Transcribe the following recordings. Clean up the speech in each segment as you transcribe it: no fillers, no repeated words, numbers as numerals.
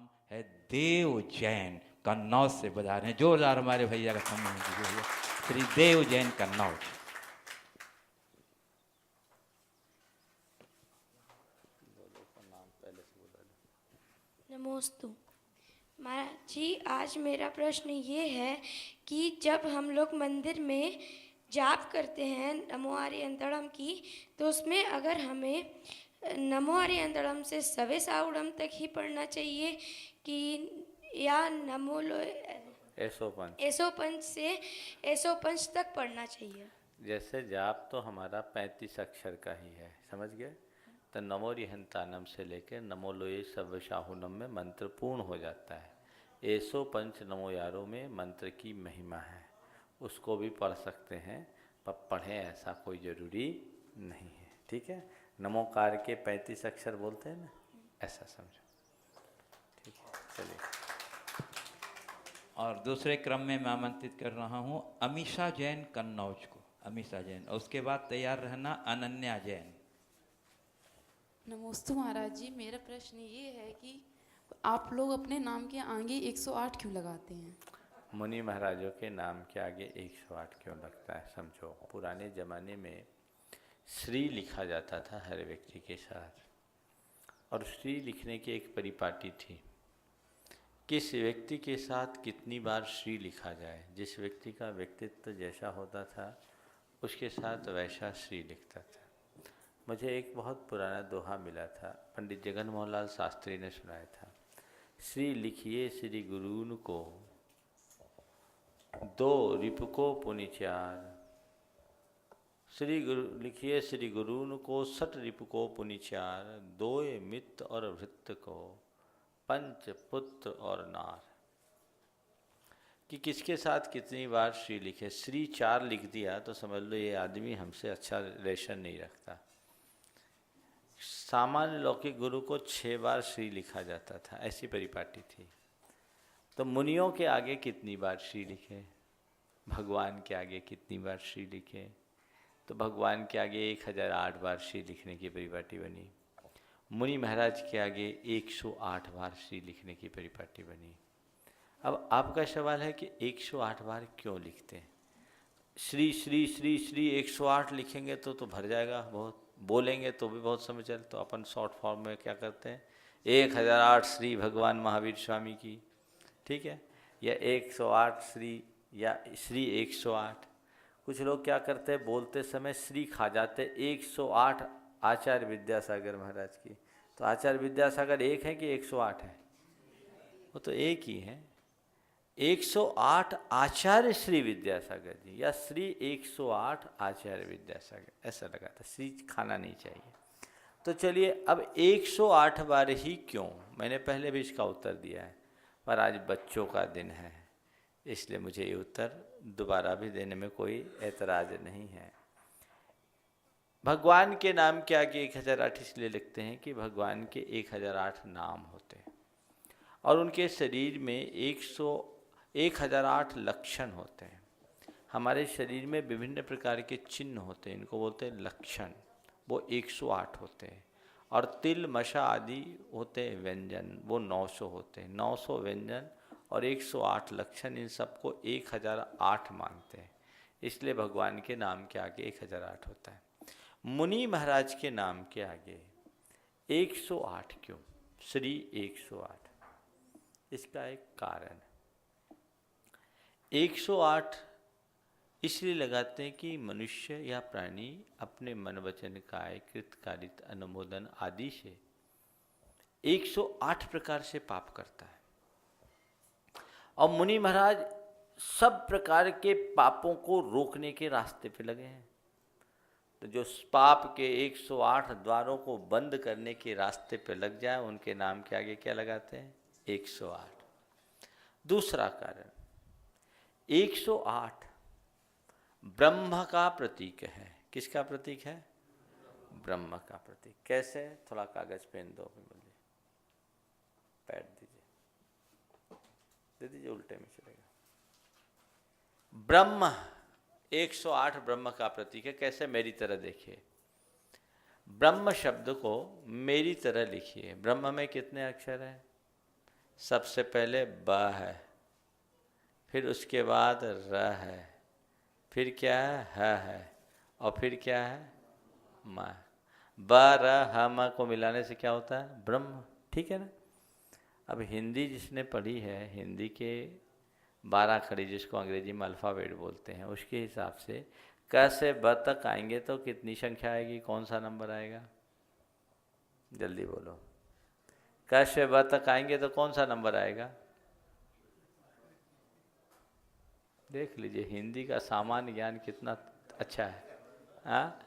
नाम है देव जैन, कन्नौज से बजा रहे हैं। जोरदार हमारे भैया का सम्मान कीजिए भैया, श्री देव जैन कन्नौज। नमोस्तु महाराज जी, आज मेरा प्रश्न ये है कि जब हम लोग मंदिर में जाप करते हैं नमो आर्य अंतरम की, तो उसमें अगर हमें नमो आर्य अंतरम से सवे साउडम तक ही पढ़ना चाहिए कि या नमो एसो पंच से एसो पंच तक पढ़ना चाहिए? जैसे जाप तो हमारा 35 अक्षर का ही है, समझ गए? तो नमो रिहंतानम से लेकर नमो लोये सर्वशाहुनम में मंत्र पूर्ण हो जाता है। एसो पंच नमो यारों में मंत्र की महिमा है, उसको भी पढ़ सकते हैं, पर पढ़ें ऐसा कोई ज़रूरी नहीं है। ठीक है, नमोकार के 35 अक्षर बोलते हैं ना, ऐसा समझो। ठीक है, चलिए। और दूसरे क्रम में मैं आमंत्रित कर रहा हूँ अमीषा जैन कन्नौज को, अमीषा जैन, और उसके बाद तैयार रहना अनन्या जैन। नमोस्तु महाराज जी, मेरा प्रश्न ये है कि आप लोग अपने नाम के आगे 108 क्यों लगाते हैं? मुनि महाराजों के नाम के आगे 108 क्यों लगता है? समझो, पुराने ज़माने में श्री लिखा जाता था हर व्यक्ति के साथ, और श्री लिखने की एक परिपाटी थी। किस व्यक्ति के साथ कितनी बार श्री लिखा जाए, जिस व्यक्ति का व्यक्तित्व जैसा होता था उसके साथ वैसा श्री लिखता था। मुझे एक बहुत पुराना दोहा मिला था, पंडित जगन मोहन लाल शास्त्री ने सुनाया था। श्री लिखिए श्री गुरुन को, दो रिपुको पुनिचार। श्री गुरु लिखिए श्री गुरुन को, सठ रिपुको पुनिचार। दोय मित्र और भृत्य को, पंच पुत्र और नार। कि किसके साथ कितनी बार श्री लिखे। श्री 4 लिख दिया तो समझ लो ये आदमी हमसे अच्छा रिलेशन नहीं रखता। सामान्य लौकिक गुरु को 6 बार श्री लिखा जाता था, ऐसी परिपाटी थी। तो मुनियों के आगे कितनी बार श्री लिखे, भगवान के आगे कितनी बार श्री लिखे? तो भगवान के आगे 1008 बार श्री लिखने की परिपाटी बनी। मुनि महाराज के आगे 108 बार श्री लिखने की परिपाटी बनी। अब आपका सवाल है कि 108 बार क्यों लिखते हैं? श्री श्री श्री श्री 108 लिखेंगे तो भर जाएगा, बहुत बोलेंगे तो भी बहुत समय चल। तो अपन शॉर्ट फॉर्म में क्या करते हैं, 1008 श्री भगवान महावीर स्वामी की, ठीक है, या 108 श्री, या श्री 108। कुछ लोग क्या करते हैं, बोलते समय श्री खा जाते 108 आचार्य विद्यासागर महाराज की। तो आचार्य विद्यासागर एक है कि 108 है? वो तो एक ही है। 108 आचार्य श्री विद्यासागर जी, या श्री 108 आचार्य विद्यासागर, ऐसा लगा था। श्री खाना नहीं चाहिए। तो चलिए, अब 108 बार ही क्यों? मैंने पहले भी इसका उत्तर दिया है, पर आज बच्चों का दिन है, इसलिए मुझे ये उत्तर दोबारा भी देने में कोई ऐतराज़ नहीं है। भगवान के नाम के आगे 1008 इसलिए लिखते हैं कि भगवान के 1008 नाम होते हैं, और उनके शरीर में 1008 लक्षण होते हैं। हमारे शरीर में विभिन्न प्रकार के चिन्ह होते हैं, इनको बोलते हैं लक्षण, वो 108 होते हैं। और तिल मशा आदि होते हैं व्यंजन, वो 900 होते हैं। 900 व्यंजन और 108 लक्षण, इन सबको 1008 मानते हैं, इसलिए भगवान के नाम के आगे 1008 होता है। मुनि महाराज के नाम के आगे 108 क्यों, श्री 108? इसका एक कारण है। 108 इसलिए लगाते हैं कि मनुष्य या प्राणी अपने मन वचन काया कृतकारित अनुमोदन आदि से 108 प्रकार से पाप करता है, और मुनि महाराज सब प्रकार के पापों को रोकने के रास्ते पे लगे हैं। तो जो पाप के 108 द्वारों को बंद करने के रास्ते पे लग जाए, उनके नाम के आगे क्या लगाते हैं, 108। दूसरा कारण, 108 ब्रह्म का प्रतीक है। किसका प्रतीक है? ब्रह्म का प्रतीक। कैसे? थोड़ा कागज पेन दो, मुझे पैड दीजिए, दे दीजिए, उल्टे में चलेगा। ब्रह्म 108 ब्रह्म का प्रतीक है। कैसे? मेरी तरह देखिए, ब्रह्म शब्द को मेरी तरह लिखिए। ब्रह्म में कितने अक्षर हैं? सबसे पहले ब है, फिर उसके बाद र है, फिर क्या है ह है, और फिर क्या है म। ब र ह म को मिलाने से क्या होता है ब्रह्म। ठीक है ना। अब हिंदी जिसने पढ़ी है, हिंदी के 12 खड़ी जिसको अंग्रेजी में अल्फ़ाबेट बोलते हैं, उसके हिसाब से क से ब तक आएंगे तो कितनी संख्या आएगी, कौन सा नंबर आएगा, जल्दी बोलो। क से ब तक आएंगे तो कौन सा नंबर आएगा। देख लीजिए हिंदी का सामान्य ज्ञान कितना अच्छा है। हाँ,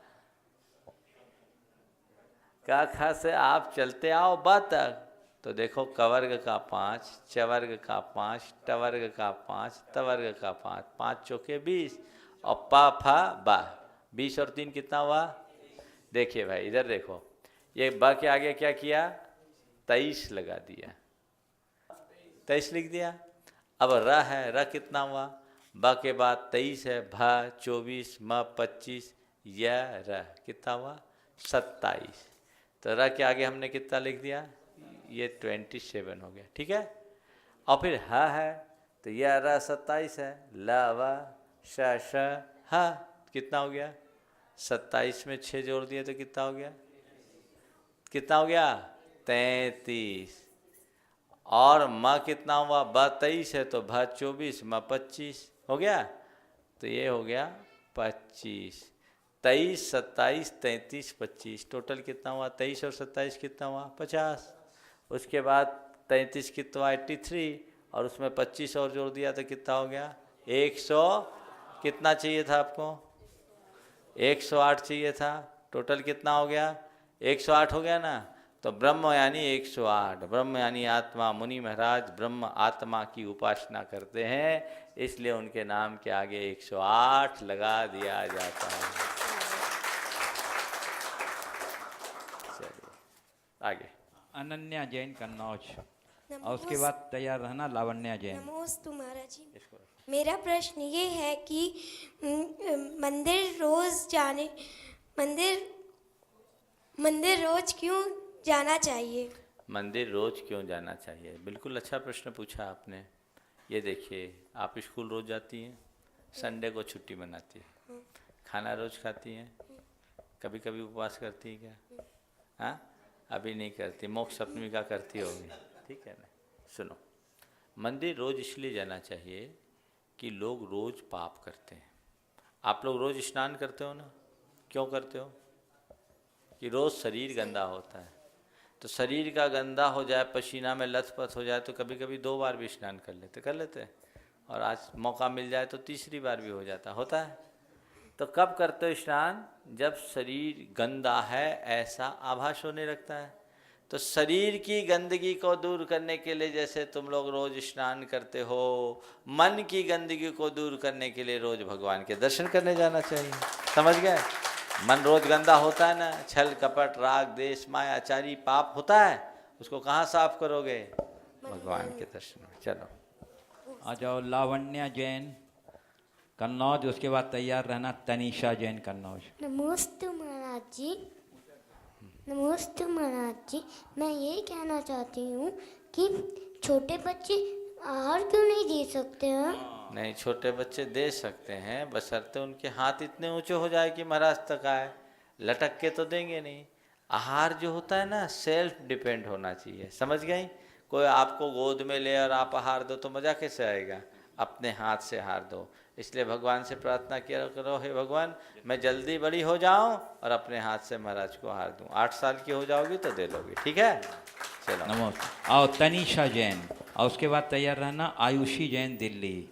क ख से आप चलते आओ ब तक, तो देखो क वर्ग का 5, च वर्ग का 5, ट वर्ग का 5, त वर्ग का 5, 5 चौके 20, और प फ ब 20 और 3 कितना हुआ। देखिए भाई इधर देखो, ये ब के आगे क्या किया, 23 लगा दिया, 23 लिख दिया। अब र है, र कितना हुआ, ब के बाद 23 है, भ 24, म 25, य र कितना हुआ 27। तो र के आगे हमने कितना लिख दिया, ये 27 हो गया। ठीक है। और फिर ह है, तो यह र 27 है, ल व श श ह कितना हो गया 27 में 6 जोड़ दिए तो कितना हो गया, कितना हो गया 33। और म कितना हुआ, ब 23 है तो भ 24, म 25 हो गया, तो ये हो गया 25। 23, 27, 33, 25 टोटल कितना हुआ, 23 और 27 कितना हुआ 50। उसके बाद 33 कितना 83, और उसमें 25 और जोड़ दिया तो कितना हो गया 100। कितना चाहिए था आपको, 108 चाहिए था। टोटल कितना हो गया 108 हो गया ना। तो ब्रह्म यानी 108, ब्रह्म यानी आत्मा। मुनि महाराज ब्रह्म आत्मा की उपासना करते हैं, इसलिए उनके नाम के आगे 108 लगा दिया जाता है। चलिए आगे। अनन्या जैन कन्नौज, और उसके बाद तैयार रहना लावण्या जैन। नमोस्तु महाराज जी। मेरा प्रश्न ये है कि मंदिर रोज क्यों जाना चाहिए। मंदिर रोज क्यों जाना चाहिए, बिल्कुल अच्छा प्रश्न पूछा आपने। ये देखिए, आप स्कूल रोज जाती हैं, संडे को छुट्टी मनाती है, खाना रोज खाती हैं, कभी कभी उपवास करती है क्या, हाँ अभी नहीं करती, मोक्ष सप्तमी का करती होगी। ठीक है ना। सुनो, मंदिर रोज इसलिए जाना चाहिए कि लोग रोज पाप करते हैं। आप लोग रोज स्नान करते हो ना, क्यों करते हो, कि रोज शरीर गंदा होता है, तो शरीर का गंदा हो जाए, पसीना में लथपथ हो जाए, तो कभी कभी 2 बार भी स्नान कर लेते हैं, और आज मौका मिल जाए तो तीसरी बार भी हो जाता होता है। तो कब करते हो स्नान, जब शरीर गंदा है ऐसा आभास होने लगता है। तो शरीर की गंदगी को दूर करने के लिए जैसे तुम लोग रोज स्नान करते हो, मन की गंदगी को दूर करने के लिए रोज भगवान के दर्शन करने जाना चाहिए। समझ गए। मन रोज गंदा होता है ना, छल कपट राग देश माया आचारी पाप होता है, उसको कहाँ साफ करोगे, भगवान के दर्शन में। चलो आ जाओ लावण्या जैन कन्नौज, उसके बाद तैयार रहना तनीषा जैन कन्नौज। नमस्ते महाराज जी। नमस्ते महाराज जी, मैं ये कहना चाहती हूँ कि छोटे बच्चे आहार क्यों नहीं दे सकते हैं। नहीं, छोटे बच्चे दे सकते हैं, बशर्ते उनके हाथ इतने ऊंचे हो जाए कि महाराज तक आए, लटक के तो देंगे नहीं। आहार जो होता है ना, सेल्फ डिपेंड होना चाहिए। समझ गई। कोई आपको गोद में ले और आप आहार दो तो मज़ा कैसे आएगा, अपने हाथ से आहार दो। इसलिए भगवान से प्रार्थना किया करो, हे भगवान मैं जल्दी बड़ी हो जाऊं और अपने हाथ से महाराज को आहार दूं। 8 साल की हो जाओगी तो दे लोगी। ठीक है। चलो नमस्ते। आओ तनीषा जैन, और उसके बाद तैयार रहना आयुषी जैन दिल्ली।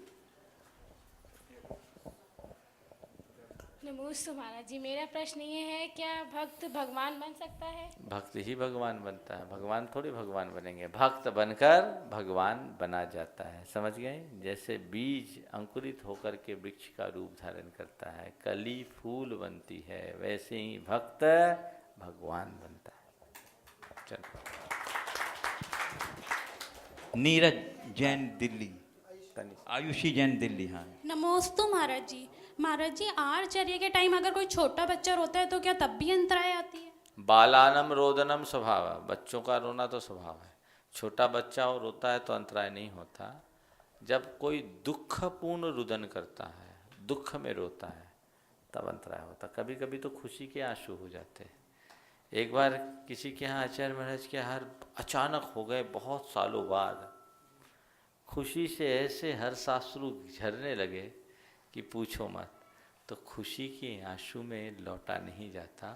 नमस्ते महाराज जी, मेरा प्रश्न ये है, क्या भक्त भगवान बन सकता है। भक्त ही भगवान बनता है, भगवान थोड़ी भगवान बनेंगे। भक्त बनकर भगवान बना जाता है। समझ गए। जैसे बीज अंकुरित होकर के वृक्ष का रूप धारण करता है, कली फूल बनती है, वैसे ही भक्त भगवान बनता है। चलो नीरज जैन दिल्ली, आयुषी जैन दिल्ली। हाँ नमोस्तु महाराज जी। महाराज जी, आहारचर्या के टाइम अगर कोई छोटा बच्चा रोता है तो क्या तब भी अंतराय आती है। बालानम रोदनम स्वभाव है, बच्चों का रोना तो स्वभाव है। छोटा बच्चा और रोता है तो अंतराय नहीं होता, जब कोई दुखपूर्ण रुदन करता है, दुख में रोता है, तब अंतराय होता। कभी कभी तो खुशी के आंसू हो जाते हैं। एक बार किसी के यहाँ आचार्य महाराज के यहाँ अचानक हो गए, बहुत सालों बाद, खुशी से ऐसे हर साश्रु झरने लगे कि पूछो मत। तो खुशी के आंसू में लौटा नहीं जाता,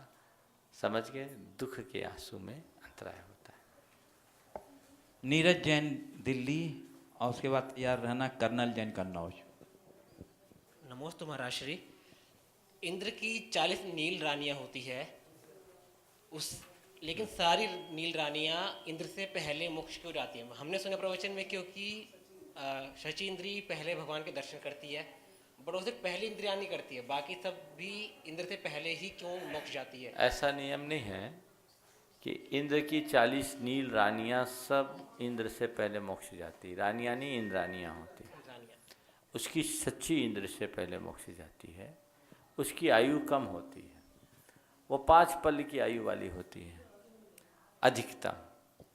समझ गए, दुख के आंसू में अंतराय होता है। नीरज जैन दिल्ली, और उसके बाद तैयार रहना कर्नल जैन कन्नौज। नमोस्तु महाराज श्री। इंद्र की 40 नील रानियां होती है, लेकिन सारी नील रानियां इंद्र से पहले मोक्ष क्यों जाती हैं? हमने सुना प्रवचन में क्योंकि शची इंद्री पहले भगवान के दर्शन करती है, बट उसे पहली इंद्रियानी करती है, बाकी सब भी इंद्र से पहले ही क्यों मोक्ष जाती है? ऐसा नियम नहीं है कि इंद्र की 40 नील रानियां सब इंद्र से पहले मोक्ष जाती। रानियां नहीं, इंद्रानियां होती। उसकी सच्ची इंद्र से पहले मोक्ष जाती है, उसकी आयु कम होती है, वो 5 पल की आयु वाली होती है अधिकतम,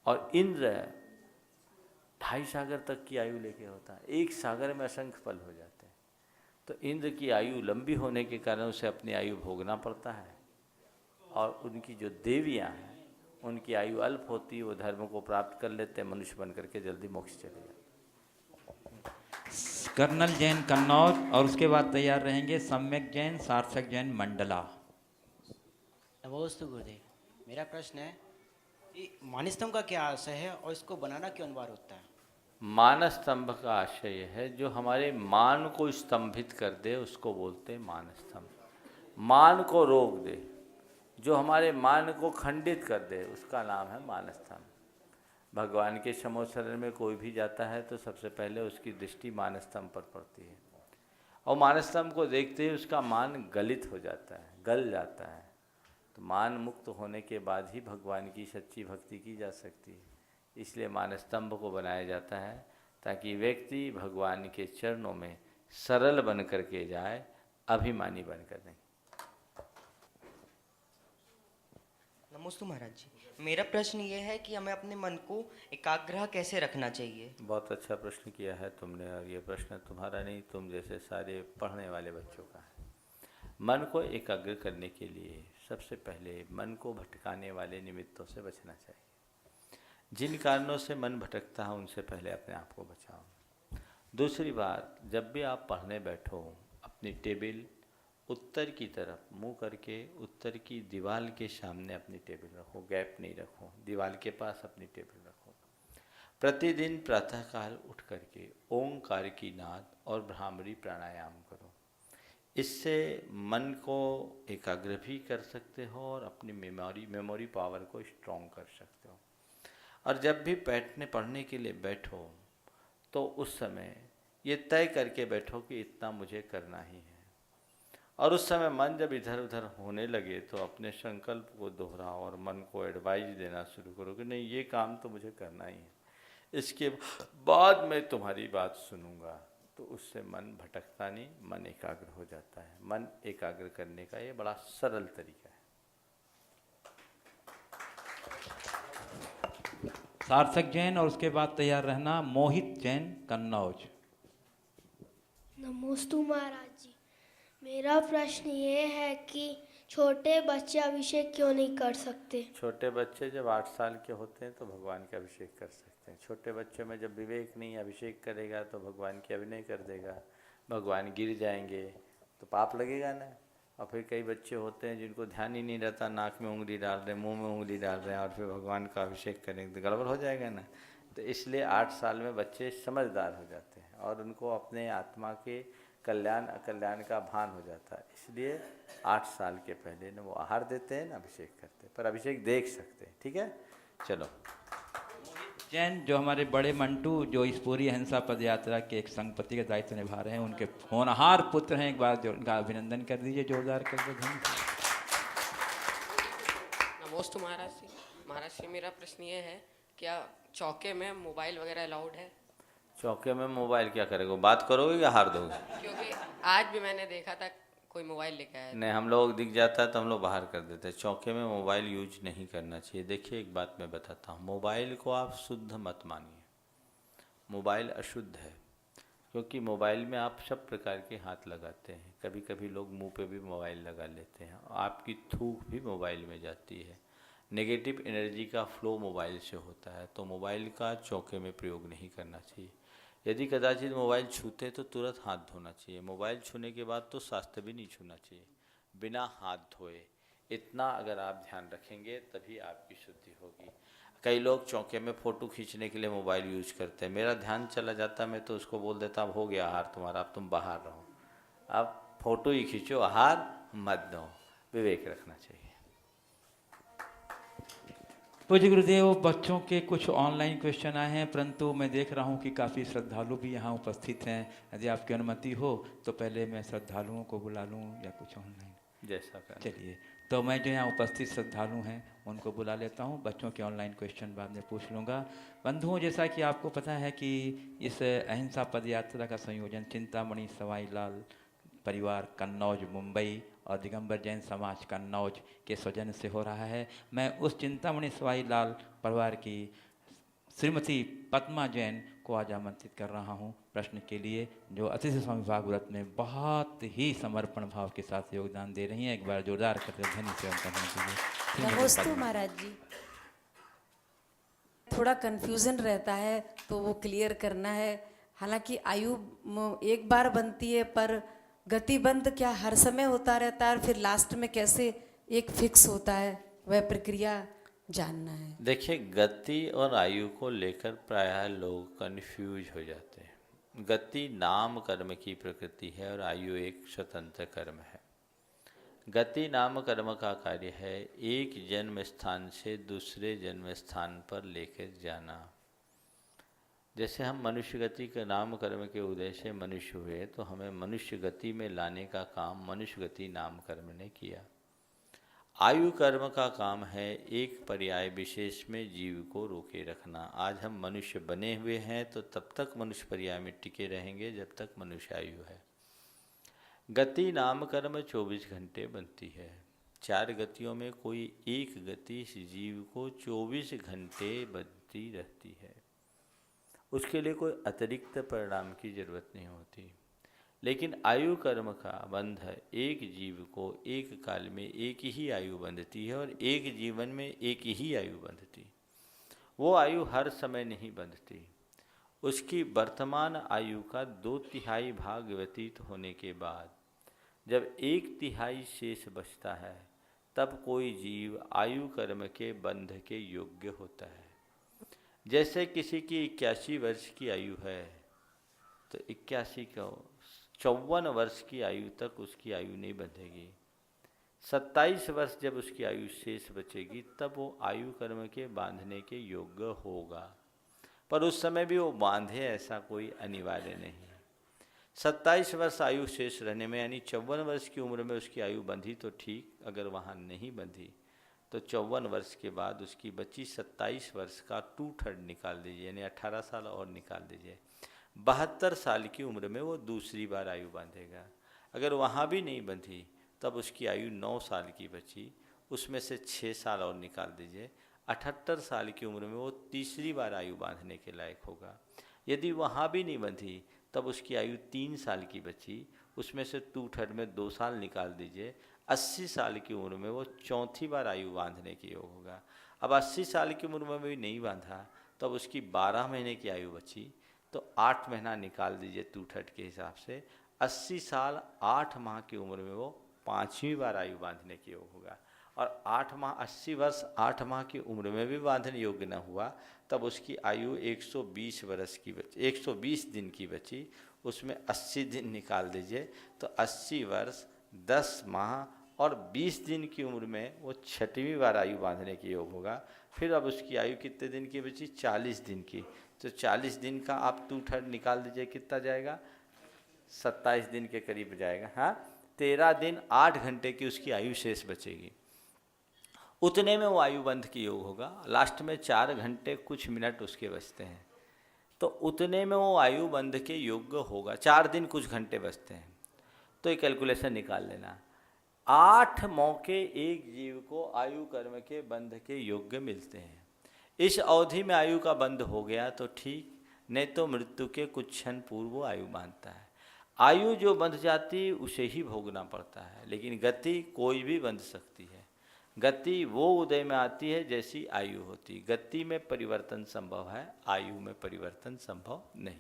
और इंद्र 2.5 सागर तक की आयु लेके होता है। 1 सागर में असंख्य पल हो जाते हैं। तो इंद्र की आयु लंबी होने के कारण उसे अपनी आयु भोगना पड़ता है, और उनकी जो देवियां हैं उनकी आयु अल्प होती है, वो धर्म को प्राप्त कर लेते हैं, मनुष्य बन करके जल्दी मोक्ष चले जाते। कर्नल जैन कन्नौज, और उसके बाद तैयार रहेंगे सम्यक जैन, सार्थक जैन मंडला। नमोस्तु गुरुदेव। मेरा प्रश्न है कि मानस्तंभ का क्या आशय है और इसको बनाना क्यों अनिवार्य होता है? मानस्तंभ का आशय है जो हमारे मान को स्तंभित कर दे, उसको बोलते हैं मानस्तंभ। मान को रोक दे, जो हमारे मान को खंडित कर दे, उसका नाम है मानस्तंभ। भगवान के शमोशरण में कोई भी जाता है तो सबसे पहले उसकी दृष्टि मानस्तंभ पर पड़ती है, और मानस्तंभ को देखते ही उसका मान गलित हो जाता है, गल जाता है। तो मान मुक्त होने के बाद ही भगवान की सच्ची भक्ति की जा सकती है। इसलिए मानस्तंभ को बनाया जाता है ताकि व्यक्ति भगवान के चरणों में सरल बन करके जाए, अभिमानी बनकर नहीं। नमोस्तु महाराज जी। मेरा प्रश्न ये है कि हमें अपने मन को एकाग्र कैसे रखना चाहिए? बहुत अच्छा प्रश्न किया है तुमने, और ये प्रश्न तुम्हारा नहीं, तुम जैसे सारे पढ़ने वाले बच्चों का है। मन को एकाग्र करने के लिए सबसे पहले मन को भटकाने वाले निमित्तों से बचना चाहिए। जिन कारणों से मन भटकता है उनसे पहले अपने आप को बचाओ। दूसरी बात, जब भी आप पढ़ने बैठो, अपनी टेबल उत्तर की तरफ मुंह करके उत्तर की दीवार के सामने अपनी टेबल रखो, गैप नहीं रखो, दीवार के पास अपनी टेबल रखो। प्रतिदिन प्रातःकाल उठ करके ओंकार की नाद और भ्रामरी प्राणायाम करो। इससे मन को एकाग्र भी कर सकते हो और अपनी मेमोरी पावर को स्ट्रॉन्ग कर सकते हो। और जब भी पढ़ने के लिए बैठो तो उस समय ये तय करके बैठो कि इतना मुझे करना ही है। और उस समय मन जब इधर उधर होने लगे तो अपने संकल्प को दोहराओ और मन को एडवाइस देना शुरू करो कि नहीं, ये काम तो मुझे करना ही है, इसके बाद मैं तुम्हारी बात सुनूंगा। तो उससे मन भटकता नहीं, मन एकाग्र हो जाता है। मन एकाग्र करने का ये बड़ा सरल तरीका है। सार्थक जैन, और उसके बाद तैयार रहना मोहित जैन कन्नौज। नमोस्तु महाराज जी। मेरा प्रश्न ये है कि छोटे बच्चे अभिषेक क्यों नहीं कर सकते? छोटे बच्चे जब 8 साल के होते हैं तो भगवान का अभिषेक कर सकते हैं। छोटे बच्चे में जब विवेक नहीं, अभिषेक करेगा तो भगवान की अभिनय कर देगा, भगवान गिर जाएंगे तो पाप लगेगा ना। और फिर कई बच्चे होते हैं जिनको ध्यान ही नहीं रहता, नाक में उंगली डाल रहे हैं, मुंह में उंगली डाल रहे हैं, और फिर भगवान का अभिषेक करेंगे तो गड़बड़ हो जाएगा ना। तो इसलिए 8 साल में बच्चे समझदार हो जाते हैं और उनको अपने आत्मा के कल्याण अकल्याण का भान हो जाता है। इसलिए 8 साल के पहले न वो आहार देते हैं न अभिषेक करते हैं, पर अभिषेक देख सकते हैं। ठीक है, चलो। जैन, जो हमारे बड़े मंटू, जो इस पूरी अहिंसा पद यात्रा के एक संगपति का दायित्व निभा रहे हैं, उनके होनहार पुत्र हैं, एक बार जो उनका अभिनंदन कर दीजिए जोरदार करके। नमोस्तु महाराज जी। महाराज जी, मेरा प्रश्न ये है, क्या चौके में मोबाइल वगैरह अलाउड है? चौके में मोबाइल क्या करेगा, बात करोगे या हार दोगे? क्योंकि आज भी मैंने देखा था कोई मोबाइल लेके आया नहीं, हम लोग दिख जाता है तो हम लोग बाहर कर देते हैं। चौके में मोबाइल यूज नहीं करना चाहिए। देखिए एक बात मैं बताता हूँ, मोबाइल को आप शुद्ध मत मानिए, मोबाइल अशुद्ध है। क्योंकि मोबाइल में आप सब प्रकार के हाथ लगाते हैं, कभी कभी लोग मुंह पे भी मोबाइल लगा लेते हैं, आपकी थूक भी मोबाइल में जाती है, नेगेटिव एनर्जी का फ्लो मोबाइल से होता है। तो मोबाइल का चौके में प्रयोग नहीं करना चाहिए। यदि कदाचित मोबाइल छूते तो तुरंत हाथ धोना चाहिए। मोबाइल छूने के बाद तो शास्त्र भी नहीं छूना चाहिए, बिना हाथ धोए। इतना अगर आप ध्यान रखेंगे तभी आपकी शुद्धि होगी। कई लोग चौके में फ़ोटो खींचने के लिए मोबाइल यूज करते हैं, मेरा ध्यान चला जाता, मैं तो उसको बोल देता अब हो गया आहार तुम्हारा, अब तुम बाहर रहो, अब फ़ोटो ही खींचो, आहार मत दो। विवेक रखना चाहिए। पूज्य गुरुदेव, बच्चों के कुछ ऑनलाइन क्वेश्चन आए हैं, परंतु मैं देख रहा हूं कि काफ़ी श्रद्धालु भी यहां उपस्थित हैं। यदि आपकी अनुमति हो तो पहले मैं श्रद्धालुओं को बुला लूं या कुछ ऑनलाइन? जैसा करें। चलिए, तो मैं जो यहाँ उपस्थित श्रद्धालु हैं उनको बुला लेता हूँ। बच्चों के ऑनलाइन क्वेश्चन बाद में पूछ लूँगा। बंधुओं, जैसा कि आपको पता है कि इस अहिंसा पद यात्रा का संयोजन चिंतामणि सवाई लाल परिवार कन्नौज मुंबई और दिगंबर जैन समाज कन्नौज के सौजन्य से हो रहा है। मैं उस चिंतामणि सवाई लाल परिवार की श्रीमती पद्मा जैन को आज आमंत्रित कर रहा हूं प्रश्न के लिए, जो अतिथि स्वामी भागवत में बहुत ही समर्पण भाव के साथ योगदान दे रही हैं। एक बार जोरदार करते ध्वनि सेवन करने के लिए। नमस्ते महाराज जी, थोड़ा कन्फ्यूज़न रहता है तो वो क्लियर करना है। हालांकि आयु एक बार बनती है, पर गतिबंध क्या हर समय होता रहता है, और फिर लास्ट में कैसे एक फिक्स होता है, वह प्रक्रिया जानना है। देखिए, गति और आयु को लेकर प्रायः लोग कन्फ्यूज हो जाते हैं। गति नाम कर्म की प्रकृति है और आयु एक स्वतंत्र कर्म है। गति नाम कर्म का कार्य है एक जन्म स्थान से दूसरे जन्म स्थान पर लेकर जाना। जैसे हम मनुष्य गति के नाम कर्म के उदय से मनुष्य हुए, तो हमें मनुष्य गति में लाने का काम मनुष्य गति नाम कर्म ने किया। आयु कर्म का काम है एक पर्याय विशेष में जीव को रोके रखना। आज हम मनुष्य बने हुए हैं तो तब तक मनुष्य पर्याय में टिके रहेंगे जब तक मनुष्य आयु है। गति नाम कर्म 24 घंटे बनती है। 4 गतियों में कोई एक गति इस जीव को 24 घंटे बनती रहती है। उसके लिए कोई अतिरिक्त परिणाम की जरूरत नहीं होती। लेकिन आयु कर्म का बंध एक जीव को एक काल में एक ही आयु बंधती है और एक जीवन में एक ही आयु बंधती। वो आयु हर समय नहीं बंधती। उसकी वर्तमान आयु का 2/3 भाग व्यतीत होने के बाद जब 1/3 शेष बचता है, तब कोई जीव आयु कर्म के बंध के योग्य होता है। जैसे किसी की 81 वर्ष की आयु है तो 81 को 54 वर्ष की आयु तक उसकी आयु नहीं बंधेगी। 27 वर्ष जब उसकी आयु शेष बचेगी तब वो आयु कर्म के बांधने के योग्य होगा। पर उस समय भी वो बांधे ऐसा कोई अनिवार्य नहीं है। 27 वर्ष आयु शेष रहने में, यानी 54 वर्ष की उम्र में उसकी आयु बंधी तो ठीक, अगर वहाँ नहीं बंधी तो 54 वर्ष के बाद उसकी बची 27 वर्ष का 2/3 निकाल दीजिए, यानी 18 साल और निकाल दीजिए। 72 साल की उम्र में वो दूसरी बार आयु बांधेगा। अगर वहाँ भी नहीं बंधी तब उसकी आयु 9 साल की बची, उसमें से 6 साल और निकाल दीजिए। 78 साल की उम्र में वो तीसरी बार आयु बांधने के लायक होगा। यदि वहाँ भी नहीं बंधी तब उसकी आयु 3 साल की बची, उसमें से 2/3 में 2 साल निकाल दीजिए। 80 साल की उम्र में वो चौथी बार आयु बांधने के योग होगा। अब 80 साल की उम्र में भी नहीं बांधा तब उसकी 12 महीने की आयु बची, तो 8 महीना निकाल दीजिए 2/3 के हिसाब से। 80 साल 8 माह की उम्र में वो 5वीं बार आयु बांधने के योग होगा। और 8 माह 80 वर्ष 8 माह की उम्र में भी बांधने योग्य न हुआ तब उसकी आयु 120 वर्ष की बची, 120 दिन की बची, उसमें 80 दिन निकाल दीजिए तो 80 वर्ष 10 माह और 20 दिन की उम्र में वो 6वीं बार आयु बांधने के योग होगा। फिर अब उसकी आयु कितने दिन की बची? 40 दिन की। तो 40 दिन का आप 2/3 निकाल दीजिए, कितना जाएगा? 27 दिन के करीब जाएगा। हाँ, 13 दिन 8 घंटे की उसकी आयु शेष बचेगी। उतने में वो आयु बंध की योग होगा। लास्ट में 4 घंटे कुछ मिनट उसके बचते हैं, तो उतने में वो आयु बंध के योग्य होगा। 4 दिन कुछ घंटे बचते हैं, तो ये कैलकुलेशन निकाल लेना। 8 मौके एक जीव को आयु कर्म के बंध के योग्य मिलते हैं। इस अवधि में आयु का बंध हो गया तो ठीक, नहीं तो मृत्यु के कुछ क्षण पूर्व आयु बांधता है। आयु जो बंध जाती उसे ही भोगना पड़ता है, लेकिन गति कोई भी बंध सकती है। गति वो उदय में आती है जैसी आयु होती। गति में परिवर्तन संभव है, आयु में परिवर्तन संभव नहीं।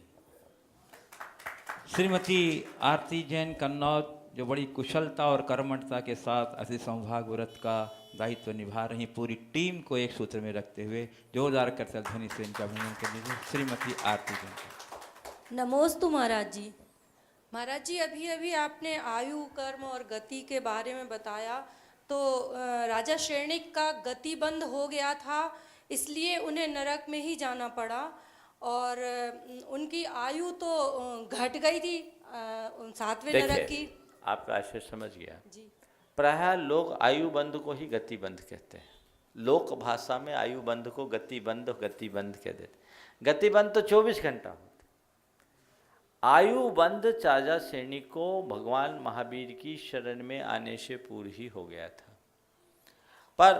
श्रीमती आरती जैन कन्नौज, जो बड़ी कुशलता और कर्मठता के साथ अति सौभाग्य व्रत का दायित्व निभा रही, पूरी टीम को एक सूत्र में रखते हुए जोरदार करतल ध्वनि से इनका अभिनंदन कर लीजिए। श्रीमती आरती जैन। नमोस्तु महाराज जी। महाराज जी, अभी अभी आपने आयु, कर्म और गति के बारे में बताया, तो राजा श्रेणिक का गति बंद हो गया था, इसलिए उन्हें नरक में ही जाना पड़ा, और उनकी आयु तो घट गई थी 7वें नरक की। आपका आशय समझ गया जी। प्रायः लोग आयु बंद को ही गति बंद कहते हैं। लोक भाषा में आयु बंद को गति बंद कह देते। गति बंद तो 24 घंटा होता। आयु बंद राजा श्रेणी को भगवान महावीर की शरण में आने से पूर्व ही हो गया था, पर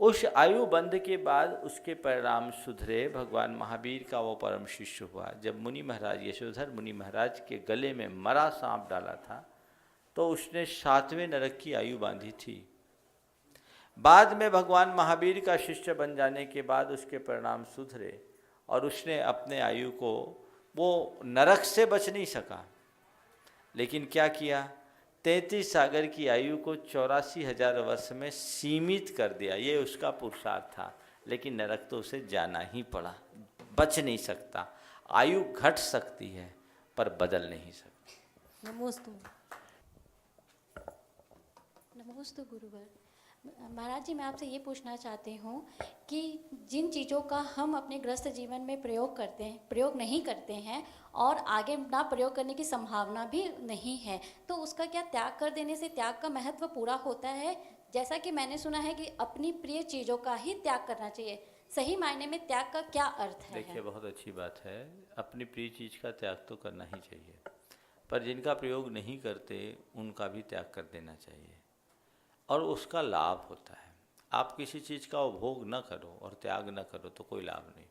उस आयु बंद के बाद उसके परिणाम सुधरे। भगवान महावीर का वो परम शिष्य हुआ। जब मुनि महाराज, यशोधर मुनि महाराज के गले में मरा सांप डाला था, तो उसने 7वें नरक की आयु बांधी थी। बाद में भगवान महावीर का शिष्य बन जाने के बाद उसके परिणाम सुधरे, और उसने अपने आयु को, वो नरक से बच नहीं सका, लेकिन क्या किया, 33 सागर की आयु को 84,000 वर्ष में सीमित कर दिया। ये उसका पुरुषार्थ था, लेकिन नरक तो उसे जाना ही पड़ा, बच नहीं सकता। आयु घट सकती है पर बदल नहीं सकती। नमोस्तु गुरुवर। महाराज जी, मैं आपसे ये पूछना चाहती हूँ कि जिन चीज़ों का हम अपने गृहस्थ जीवन में प्रयोग नहीं करते हैं और आगे ना प्रयोग करने की संभावना भी नहीं है, तो उसका क्या त्याग कर देने से त्याग का महत्व पूरा होता है? जैसा कि मैंने सुना है कि अपनी प्रिय चीज़ों का ही त्याग करना चाहिए। सही मायने में त्याग का क्या अर्थ है? देखिए, बहुत अच्छी बात है। अपनी प्रिय चीज़ का त्याग तो करना ही चाहिए, पर जिनका प्रयोग नहीं करते उनका भी त्याग कर देना चाहिए, और उसका लाभ होता है। आप किसी चीज़ का उपभोग न करो और त्याग न करो तो कोई लाभ नहीं।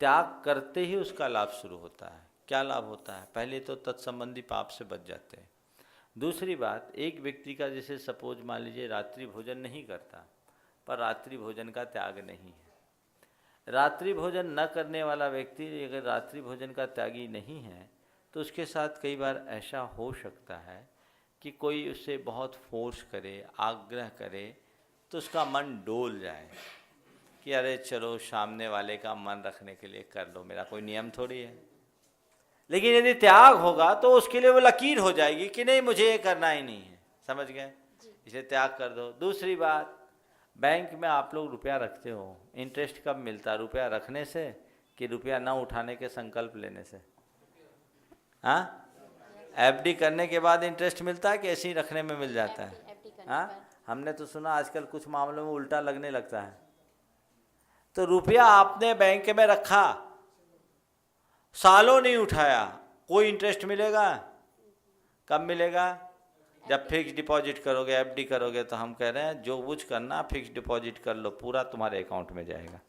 त्याग करते ही उसका लाभ शुरू होता है। क्या लाभ होता है? पहले तो तत्संबंधी पाप से बच जाते हैं। दूसरी बात, एक व्यक्ति का जैसे सपोज मान लीजिए रात्रि भोजन नहीं करता, पर रात्रि भोजन का त्याग नहीं है। रात्रि भोजन न करने वाला व्यक्ति अगर रात्रि भोजन का त्यागी नहीं है, तो उसके साथ कई बार ऐसा हो सकता है कि कोई उससे बहुत फोर्स करे, आग्रह करे, तो उसका मन डोल जाए कि अरे चलो सामने वाले का मन रखने के लिए कर लो, मेरा कोई नियम थोड़ी है। लेकिन यदि त्याग होगा तो उसके लिए वो लकीर हो जाएगी कि नहीं, मुझे ये करना ही नहीं है। समझ गए? इसे त्याग कर दो। दूसरी बात, बैंक में आप लोग रुपया रखते हो, इंटरेस्ट कब मिलता? रुपया रखने से कि रुपया ना उठाने के संकल्प लेने से? हाँ, एफडी करने के बाद इंटरेस्ट मिलता है कि ऐसे ही रखने में मिल जाता है? हाँ, हमने तो सुना आजकल कुछ मामलों में उल्टा लगने लगता है। तो रुपया आपने बैंक में रखा, सालों नहीं उठाया, कोई इंटरेस्ट मिलेगा? कब मिलेगा? जब फिक्स डिपॉजिट करोगे, एफडी करोगे। तो हम कह रहे हैं जो कुछ करना फिक्स डिपॉजिट कर लो, पूरा तुम्हारे अकाउंट में जाएगा।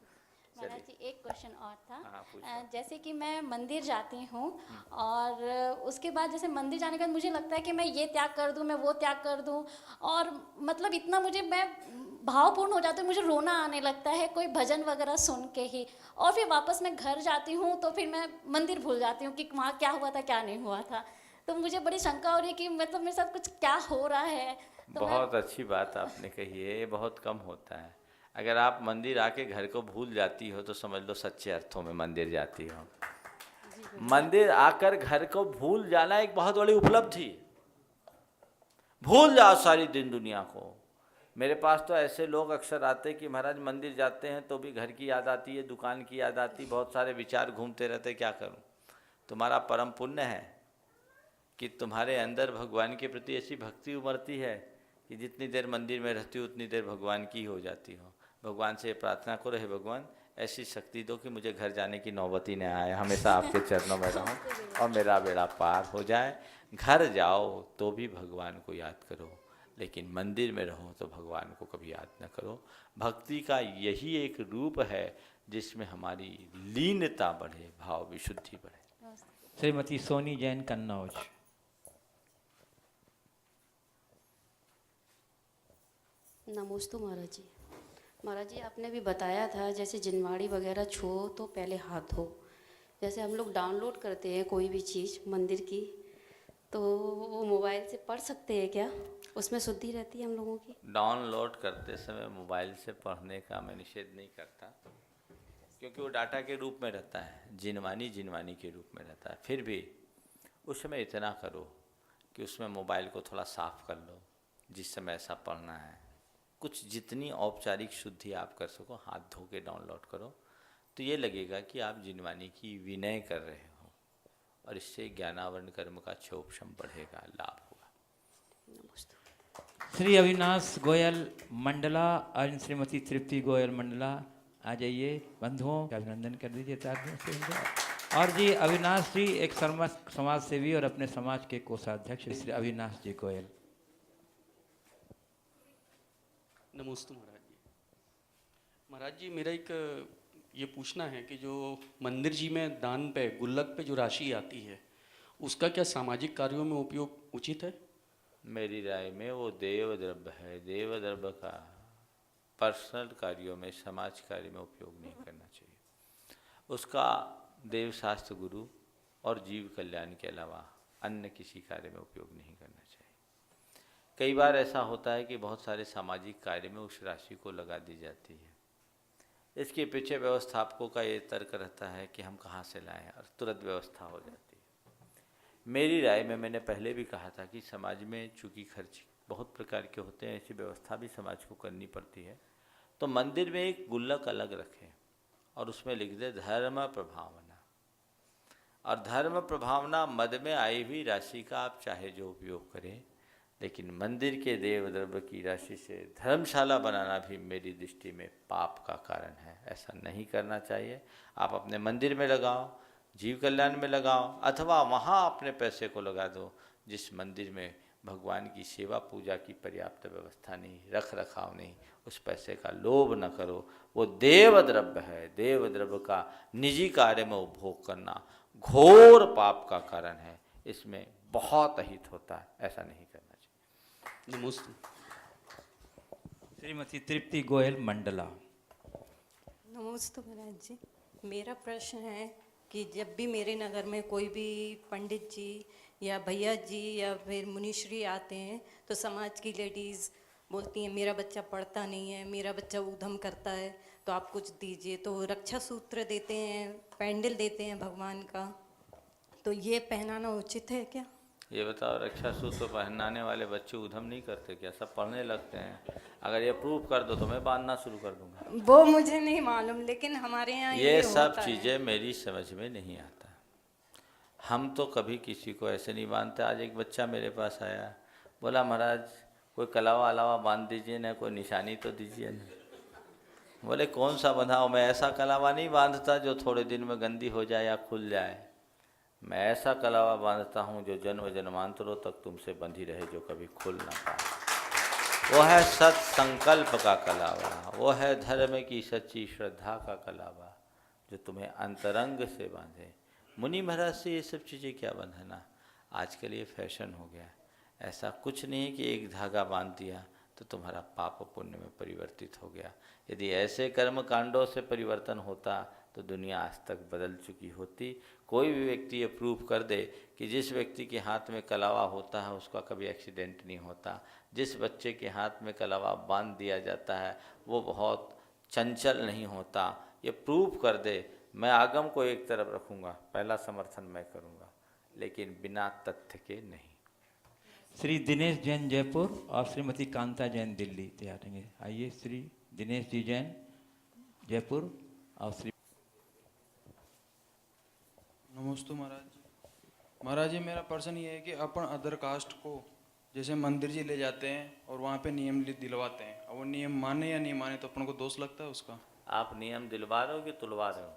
महाराज जी, एक क्वेश्चन और था। जैसे कि मैं मंदिर जाती हूँ और उसके बाद जैसे मंदिर जाने के बाद मुझे लगता है कि मैं ये त्याग कर दूँ, मैं वो त्याग कर दूँ, और मतलब इतना मैं भावपूर्ण हो जाती हूँ, मुझे रोना आने लगता है कोई भजन वगैरह सुन के ही। और फिर वापस मैं घर जाती हूँ तो फिर मैं मंदिर भूल जाती हूँ कि वहाँ क्या हुआ था क्या नहीं हुआ था। तो मुझे बड़ी शंका हो रही है कि मतलब मेरे साथ कुछ क्या हो रहा है। तो बहुत अच्छी बात आपने कही है, ये बहुत कम होता है। अगर आप मंदिर आके घर को भूल जाती हो तो समझ लो सच्चे अर्थों में मंदिर जाती हो। मंदिर आकर घर को भूल जाना एक बहुत बड़ी उपलब्धि। भूल जाओ सारी दिन दुनिया को। मेरे पास तो ऐसे लोग अक्सर आते हैं कि महाराज मंदिर जाते हैं तो भी घर की याद आती है, दुकान की याद आती, बहुत सारे विचार घूमते रहते, क्या करूं? तुम्हारा परम पुण्य है कि तुम्हारे अंदर भगवान के प्रति ऐसी भक्ति उमड़ती है कि जितनी देर मंदिर में रहती हो उतनी देर भगवान की हो जाती हो। भगवान से प्रार्थना करो, हे भगवान ऐसी शक्ति दो कि मुझे घर जाने की नौबत ही न आए, हमेशा आपके चरणों में रहूं और मेरा बेड़ा पार हो जाए। घर जाओ तो भी भगवान को याद करो, लेकिन मंदिर में रहो तो भगवान को कभी याद न करो। भक्ति का यही एक रूप है जिसमें हमारी लीनता बढ़े, भाव विशुद्धि बढ़े। श्रीमती सोनी जैन, कन्नौज। नमोस्तु महाराज जी। महाराज जी, आपने भी बताया था जैसे जिनवाड़ी वगैरह छो तो पहले हाथ धो। जैसे हम लोग डाउनलोड करते हैं कोई भी चीज़ मंदिर की, तो वो मोबाइल से पढ़ सकते हैं क्या? उसमें शुद्धि रहती है हम लोगों की? डाउनलोड करते समय मोबाइल से पढ़ने का मैं निषेध नहीं करता, क्योंकि वो डाटा के रूप में रहता है, जिनवानी के रूप में रहता है। फिर भी उस समय इतना करो कि उसमें मोबाइल को थोड़ा साफ कर लो, जिस समय ऐसा पढ़ना है। कुछ जितनी औपचारिक शुद्धि आप कर सको, हाथ धो के डाउनलोड करो, तो ये लगेगा कि आप जिनवानी की विनय कर रहे हो, और इससे ज्ञानावरण कर्म का क्षोभशम बढ़ेगा, लाभ होगा। श्री अविनाश गोयल मंडला और श्रीमती तृप्ति गोयल मंडला, आ जाइए। बंधुओं का अभिनंदन कर दीजिए तालियों से। और जी अविनाश जी एक समाज सेवी और अपने समाज के कोषाध्यक्ष श्री अविनाश जी गोयल। नमस्ते महाराज जी। महाराज जी, मेरा एक ये पूछना है कि जो मंदिर जी में दान पे, गुल्लक पे जो राशि आती है, उसका क्या सामाजिक कार्यों में उपयोग उचित है? मेरी राय में वो देव द्रव्य है। देव द्रव्य का पर्सनल कार्यों में, समाज कार्य में उपयोग नहीं करना चाहिए। उसका देव शास्त्र, गुरु और जीव कल्याण के अलावा अन्य किसी कार्य में उपयोग नहीं करना चाहिए। कई बार ऐसा होता है कि बहुत सारे सामाजिक कार्य में उस राशि को लगा दी जाती है। इसके पीछे व्यवस्थापकों का ये तर्क रहता है कि हम कहाँ से लाएं, और तुरंत व्यवस्था हो जाती है। मेरी राय में, मैंने पहले भी कहा था कि समाज में चूँकि खर्च बहुत प्रकार के होते हैं, ऐसी व्यवस्था भी समाज को करनी पड़ती है। तो मंदिर में एक गुल्लक अलग रखें और उसमें लिख दे धर्म प्रभावना। और धर्म प्रभावना मद में आई हुई राशि का आप चाहे जो उपयोग करें, लेकिन मंदिर के देव द्रव्य की राशि से धर्मशाला बनाना भी मेरी दृष्टि में पाप का कारण है। ऐसा नहीं करना चाहिए। आप अपने मंदिर में लगाओ, जीव कल्याण में लगाओ, अथवा वहाँ अपने पैसे को लगा दो जिस मंदिर में भगवान की सेवा पूजा की पर्याप्त व्यवस्था नहीं, रख रखाव नहीं। उस पैसे का लोभ न करो। वो देव द्रव्य है। देव द्रव्य का निजी कार्य में उपभोग करना घोर पाप का कारण है। इसमें बहुत अहित होता है, ऐसा नहीं करना चाहिए। नमस्ते। श्रीमती तृप्ति गोयल मंडला। नमस्ते महाराज जी। मेरा प्रश्न है कि जब भी मेरे नगर में कोई भी पंडित जी या भैया जी या फिर मुनिश्री आते हैं, तो समाज की लेडीज़ बोलती हैं मेरा बच्चा पढ़ता नहीं है, मेरा बच्चा उधम करता है, तो आप कुछ दीजिए। तो रक्षा सूत्र देते हैं, पैंडल देते हैं भगवान का, तो ये पहनाना उचित है क्या? ये बताओ, रक्षा सूत्र पहनाने वाले बच्चे उधम नहीं करते क्या? सब पढ़ने लगते हैं। अगर ये प्रूव कर दो तो मैं बांधना शुरू कर दूंगा। वो मुझे नहीं मालूम, लेकिन हमारे यहाँ ये सब चीज़ें मेरी समझ में नहीं आता। हम तो कभी किसी को ऐसे नहीं बांधते। आज एक बच्चा मेरे पास आया, बोला महाराज कोई कलावा अलावा बांध दीजिए ना, कोई निशानी तो दीजिए ना। बोले कौन सा बंधाओ? मैं ऐसा कलावा नहीं बांधता जो थोड़े दिन में गंदी हो जाए या खुल जाए। मैं ऐसा कलावा बांधता हूँ जो जन्म जन्मांतरों तक तुमसे बंधी रहे, जो कभी खुल ना पाए। वो है सत संकल्प का कलावा, वो है धर्म की सच्ची श्रद्धा का कलावा, जो तुम्हें अंतरंग से बांधे। मुनि महाराज से ये सब चीज़ें क्या बंधना? आजकल ये फैशन हो गया। ऐसा कुछ नहीं कि एक धागा बांध दिया तो तुम्हारा पाप पुण्य में परिवर्तित हो गया। यदि ऐसे कर्म कांडों से परिवर्तन होता तो दुनिया आज तक बदल चुकी होती। कोई भी व्यक्ति ये प्रूव कर दे कि जिस व्यक्ति के हाथ में कलावा होता है उसका कभी एक्सीडेंट नहीं होता, जिस बच्चे के हाथ में कलावा बांध दिया जाता है वो बहुत चंचल नहीं होता, ये प्रूव कर दे, मैं आगम को एक तरफ रखूँगा, पहला समर्थन मैं करूँगा, लेकिन बिना तथ्य के नहीं। श्री दिनेश जैन जयपुर और श्रीमती कांता जैन दिल्ली तैयार रहेंगे। आइए श्री दिनेश जी जैन जयपुर और श्री। नमस्ते महाराज जी। महाराज जी, मेरा प्रश्न ये है कि अपन अदर कास्ट को जैसे मंदिर जी ले जाते हैं और वहाँ पे नियम दिलवाते हैं, और वो नियम माने या नहीं माने तो अपन को दोष लगता है उसका? आप नियम दिलवा रहे हो कि तुलवा रहे हो?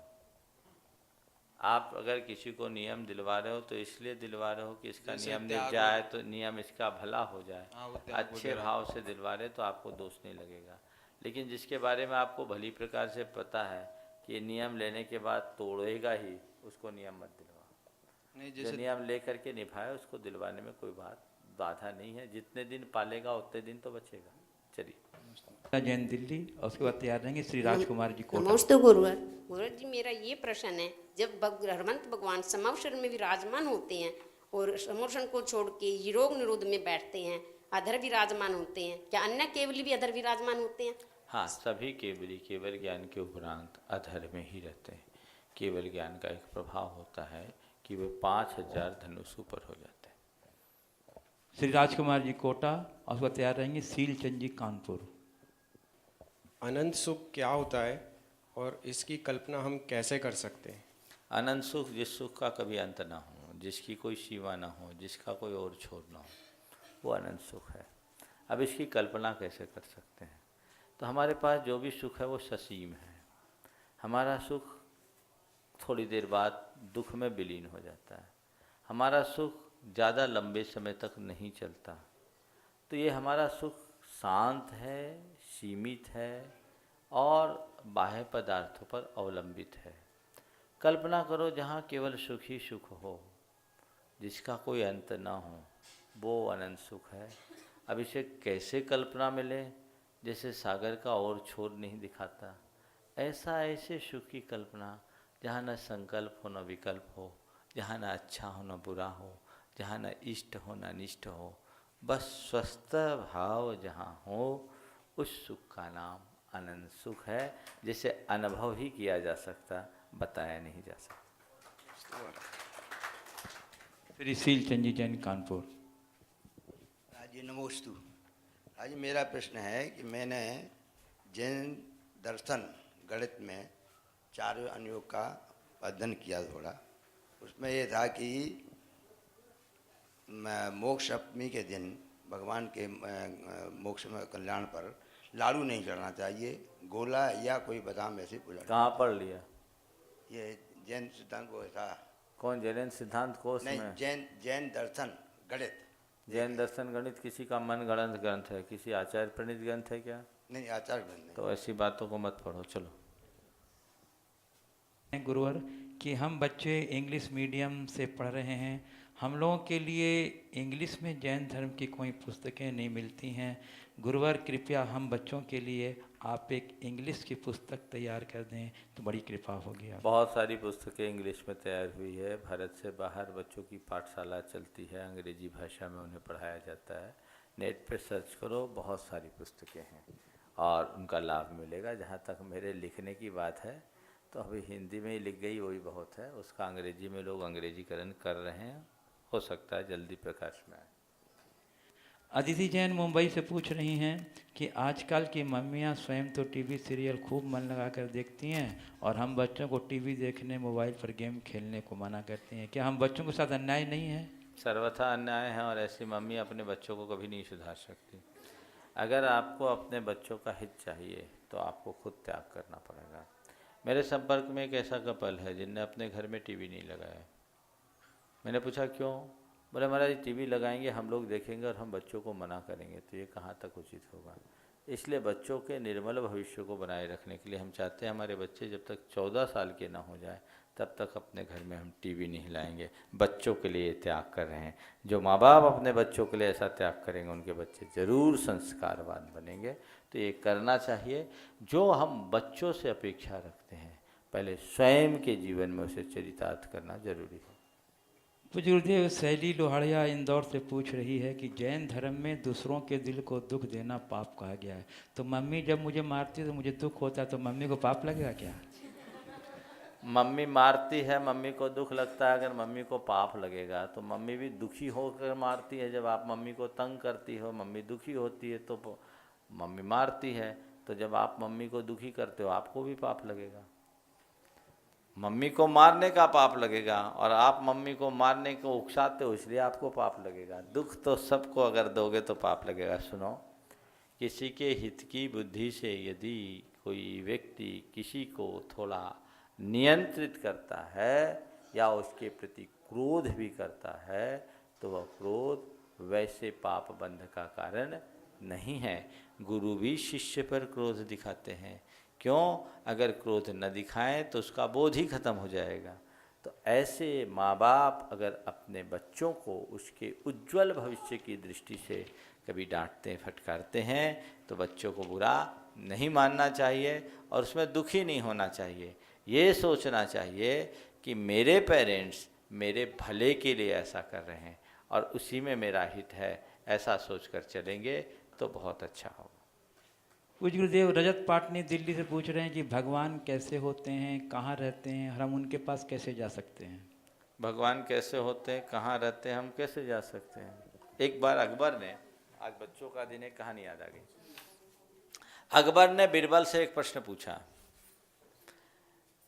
आप अगर किसी को नियम दिलवा रहे हो तो इसलिए दिलवा रहे हो कि इसका नियम मिट जाए, तो नियम इसका भला हो जाए, अच्छे भाव से दिलवा रहे तो आपको दोष नहीं लगेगा। लेकिन जिसके बारे में आपको भली प्रकार से पता है कि ये नियम लेने के बाद तोड़ेगा ही, उसको नियम मत दिलवा। जो नियम ले करके निभाए उसको दिलवाने में कोई बाधा नहीं है। जितने दिन पालेगा उतने दिन तो बचेगा। चलिए। जैन दिल्ली, और उसके बाद तैयार रहेंगे श्री राजकुमार जी को। नमस्ते गुरुवर। गुरुवर जी, मेरा ये प्रश्न है, जब हनुमंत भगवान समावसर में विराजमान होते हैं और समोषण को छोड़ के योग निरोध में बैठते हैं, अधर विराजमान होते हैं, क्या अन्य केवली भी अधर विराजमान होते हैं? हाँ, सभी केवली केवल ज्ञान के उपरांत अधर में ही रहते हैं। केवल ज्ञान का एक प्रभाव होता है कि वे 5000 धनुष ऊपर हो जाते हैं। श्री राजकुमार जी कोटा, और उसके बाद तैयार रहेंगे सीलचंद जी कानपुर। अनंत सुख क्या होता है और इसकी कल्पना हम कैसे कर सकते हैं? अनंत सुख जिस सुख का कभी अंत ना हो, जिसकी कोई सीमा ना हो, जिसका कोई और छोर ना हो, वो अनंत सुख है। अब इसकी कल्पना कैसे कर सकते हैं? तो हमारे पास जो भी सुख है वो ससीम है। हमारा सुख थोड़ी देर बाद दुख में विलीन हो जाता है। हमारा सुख ज़्यादा लंबे समय तक नहीं चलता। तो ये हमारा सुख शांत है, सीमित है और बाह्य पदार्थों पर अवलंबित है। कल्पना करो जहाँ केवल सुख ही सुख हो, जिसका कोई अंत ना हो, वो अनंत सुख है। अब इसे कैसे कल्पना मिले? जैसे सागर का और छोर नहीं दिखाता, ऐसे सुख की कल्पना जहाँ न संकल्प हो न विकल्प हो, जहाँ न अच्छा हो न बुरा हो, जहाँ न इष्ट हो न अनिष्ट हो, बस स्वस्थ भाव जहाँ हो, उस सुख का नाम अनंत सुख है, जिसे अनुभव ही किया जा सकता, बताया नहीं जा सकता। श्री सीलचंद जी जैन कानपुर। जी नमोस्तु। आज मेरा प्रश्न है कि मैंने जैन दर्शन गणित में 4 अनुयोग का अध्ययन किया थोड़ा। उसमें ये था कि मोक्ष अष्टमी के दिन भगवान के मोक्ष में कल्याण पर लाड़ू नहीं चढ़ना चाहिए, गोला या कोई बादाम ऐसी पूजा। कहाँ पढ़ लिया? ये जैन सिद्धांत को था। कौन जैन सिद्धांत कोश में? नहीं, जैन दर्शन गणित। जैन दर्शन गणित किसी का मन गणित ग्रंथ है, किसी आचार्य प्रणीत ग्रंथ है क्या? नहीं, आचार्य ग्रंथ नहीं। तो ऐसी बातों को मत पढ़ो। चलो। गुरुवर कि हम बच्चे इंग्लिश मीडियम से पढ़ रहे हैं, हम लोगों के लिए इंग्लिश में जैन धर्म की कोई पुस्तकें नहीं मिलती हैं। गुरुवर कृपया हम बच्चों के लिए आप एक इंग्लिश की पुस्तक तैयार कर दें तो बड़ी कृपा होगी। बहुत सारी पुस्तकें इंग्लिश में तैयार हुई है। भारत से बाहर बच्चों की पाठशाला चलती है, अंग्रेजी भाषा में उन्हें पढ़ाया जाता है। नेट पे सर्च करो, बहुत सारी पुस्तकें हैं और उनका लाभ मिलेगा। जहाँ तक मेरे लिखने की बात है तो अभी हिंदी में ही लिख गई वही बहुत है, उसका अंग्रेजी में लोग अंग्रेजीकरण कर रहे हैं, हो सकता है जल्दी प्रकाश में आए। अदिति जैन मुंबई से पूछ रही हैं कि आजकल की मम्मियां स्वयं तो टीवी सीरियल खूब मन लगा कर देखती हैं और हम बच्चों को टीवी देखने, मोबाइल पर गेम खेलने को मना करती हैं। क्या हम बच्चों के साथ अन्याय नहीं है? सर्वथा अन्याय है और ऐसी मम्मी अपने बच्चों को कभी नहीं सुधार सकती। अगर आपको अपने बच्चों का हित चाहिए तो आपको खुद त्याग करना पड़ेगा। मेरे संपर्क में एक ऐसा कपल है जिनने अपने घर में टीवी नहीं लगाया। मैंने पूछा क्यों? बोले महाराज टीवी लगाएंगे, हम लोग देखेंगे और हम बच्चों को मना करेंगे, तो ये कहाँ तक उचित होगा। इसलिए बच्चों के निर्मल भविष्य को बनाए रखने के लिए हम चाहते हैं हमारे बच्चे जब तक 14 साल के ना हो जाए तब तक अपने घर में हम टीवी नहीं लाएंगे। बच्चों के लिए त्याग कर रहे हैं। जो माँ बाप अपने बच्चों के लिए ऐसा त्याग करेंगे उनके बच्चे ज़रूर संस्कारवान बनेंगे। तो ये करना चाहिए। जो हम बच्चों से अपेक्षा रखते हैं पहले स्वयं के जीवन में उसे चरितार्थ करना जरूरी है। पूज्य गुरुदेव शैली लोहाड़िया इंदौर से पूछ रही है कि जैन धर्म में दूसरों के दिल को दुख देना पाप कहा गया है, तो मम्मी जब मुझे मारती है तो मुझे दुख होता है, तो मम्मी को पाप लगेगा क्या? मम्मी मारती है, मम्मी को दुख लगता है। अगर मम्मी को पाप लगेगा तो मम्मी भी दुखी होकर मारती है। जब आप मम्मी को तंग करती हो, मम्मी दुखी होती है तो मम्मी मारती है। तो जब आप मम्मी को दुखी करते हो आपको भी पाप लगेगा। मम्मी को मारने का पाप लगेगा और आप मम्मी को मारने को उकसाते हो इसलिए आपको पाप लगेगा। दुख तो सबको अगर दोगे तो पाप लगेगा। सुनो, किसी के हित की बुद्धि से यदि कोई व्यक्ति किसी को थोड़ा नियंत्रित करता है या उसके प्रति क्रोध भी करता है तो वह क्रोध वैसे पाप बंध का कारण नहीं है। गुरु भी शिष्य पर क्रोध दिखाते हैं, क्यों? अगर क्रोध न दिखाएं तो उसका बोध ही खत्म हो जाएगा। तो ऐसे माँ बाप अगर अपने बच्चों को उसके उज्जवल भविष्य की दृष्टि से कभी डांटते फटकारते हैं तो बच्चों को बुरा नहीं मानना चाहिए और उसमें दुखी नहीं होना चाहिए। ये सोचना चाहिए कि मेरे पेरेंट्स मेरे भले के लिए ऐसा कर रहे हैं और उसी में मेरा हित है, ऐसा सोचकर चलेंगे तो बहुत अच्छा होगा। पूज्य गुरुदेव, रजत पाटनी दिल्ली से पूछ रहे हैं कि भगवान कैसे होते हैं, कहाँ रहते हैं, और हम उनके पास कैसे जा सकते हैं? भगवान कैसे होते हैं, कहाँ रहते हैं, हम कैसे जा सकते हैं? एक बार अकबर ने, आज बच्चों का दिन है, कहानी याद आ गई। अकबर ने बीरबल से एक प्रश्न पूछा